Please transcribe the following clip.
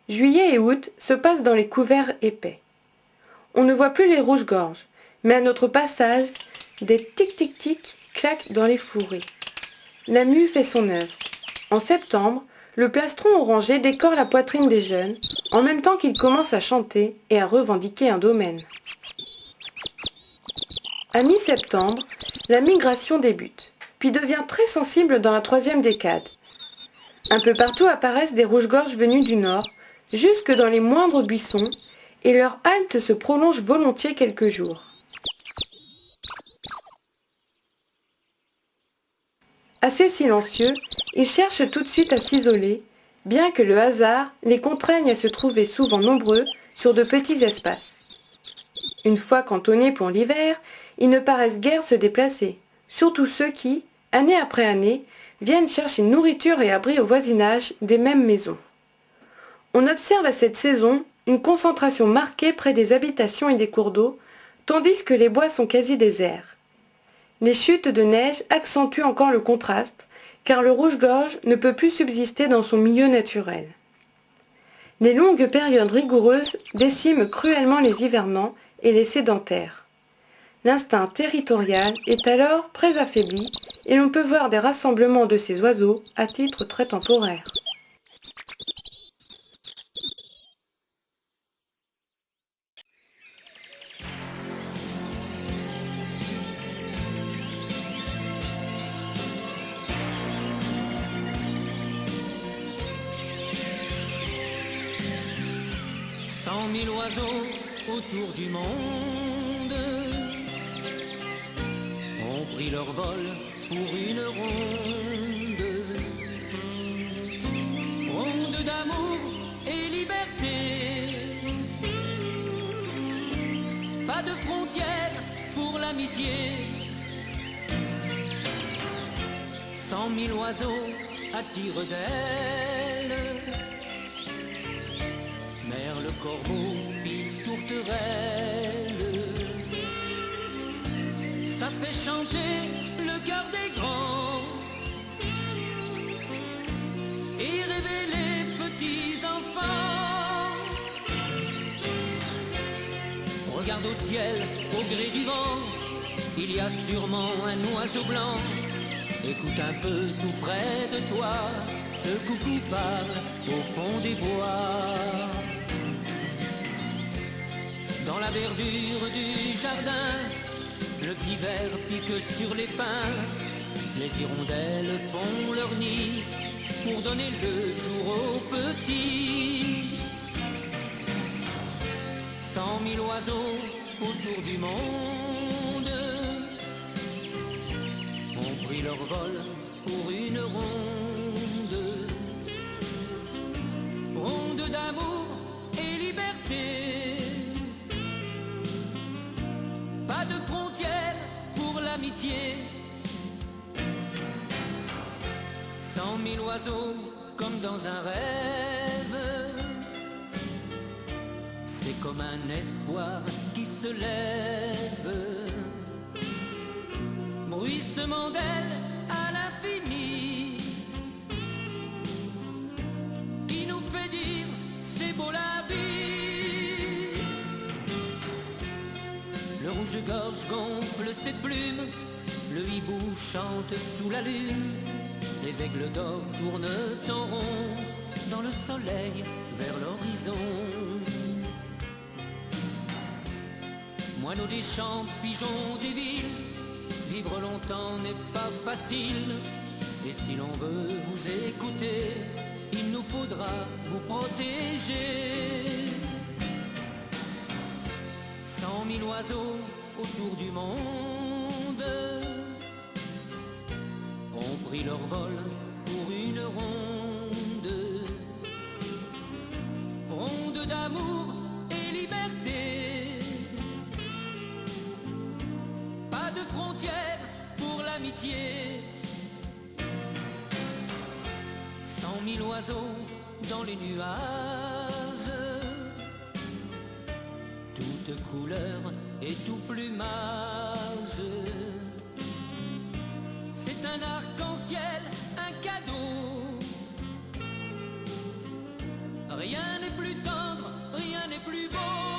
Juillet et août se passent dans les couverts épais. On ne voit plus les rouges-gorges, mais à notre passage, des tic-tic-tic claquent dans les fourrés. La mue fait son œuvre. En septembre, le plastron orangé décore la poitrine des jeunes, en même temps qu'ils commencent à chanter et à revendiquer un domaine. À mi-septembre, la migration débute, puis devient très sensible dans la troisième décade. Un peu partout apparaissent des rouges-gorges venus du nord, jusque dans les moindres buissons, et leur halte se prolonge volontiers quelques jours. Assez silencieux, ils cherchent tout de suite à s'isoler, bien que le hasard les contraigne à se trouver souvent nombreux sur de petits espaces. Une fois cantonnés pour l'hiver, ils ne paraissent guère se déplacer, surtout ceux qui, année après année, viennent chercher nourriture et abri au voisinage des mêmes maisons. On observe à cette saison une concentration marquée près des habitations et des cours d'eau, tandis que les bois sont quasi déserts. Les chutes de neige accentuent encore le contraste, car le rouge-gorge ne peut plus subsister dans son milieu naturel. Les longues périodes rigoureuses déciment cruellement les hivernants et les sédentaires. L'instinct territorial est alors très affaibli et l'on peut voir des rassemblements de ces oiseaux à titre très temporaire. Cent mille oiseaux autour du monde ont pris leur vol pour une ronde, ronde d'amour et liberté. Pas de frontières pour l'amitié. 100 000 oiseaux attirent d'elle. Merle, corbeau, pie, tourterelle. Ça fait chanter le cœur des grands et rêver les petits enfants. Regarde au ciel, au gré du vent, il y a sûrement un oiseau blanc. Écoute un peu tout près de toi, le coucou parle au fond des bois. Dans la verdure du jardin, le pivert pique sur les pins. Les hirondelles font leur nid pour donner le jour aux petits. 100 000 oiseaux autour du monde ont pris leur vol pour une ronde, ronde d'amour et liberté. Pas de frontières pour l'amitié. 100 000 oiseaux comme dans un rêve. C'est comme un espoir qui se lève. Bruissement d'ailes à l'infini qui nous fait dire c'est beau la vie. Le rouge-gorge gonfle ses plumes, le hibou chante sous la lune, les aigles d'or tournent en rond dans le soleil vers l'horizon. Moineaux des champs, pigeons des villes, vivre longtemps n'est pas facile. Et si l'on veut vous écouter, il nous faudra vous protéger. 100 000 oiseaux autour du monde ont pris leur vol pour une ronde, ronde d'amour et liberté. Pas de frontières pour l'amitié. 100 000 oiseaux dans les nuages, toutes couleurs et tout plumage. C'est un arc-en-ciel, un cadeau. Rien n'est plus plus tendre, rien n'est plus beau.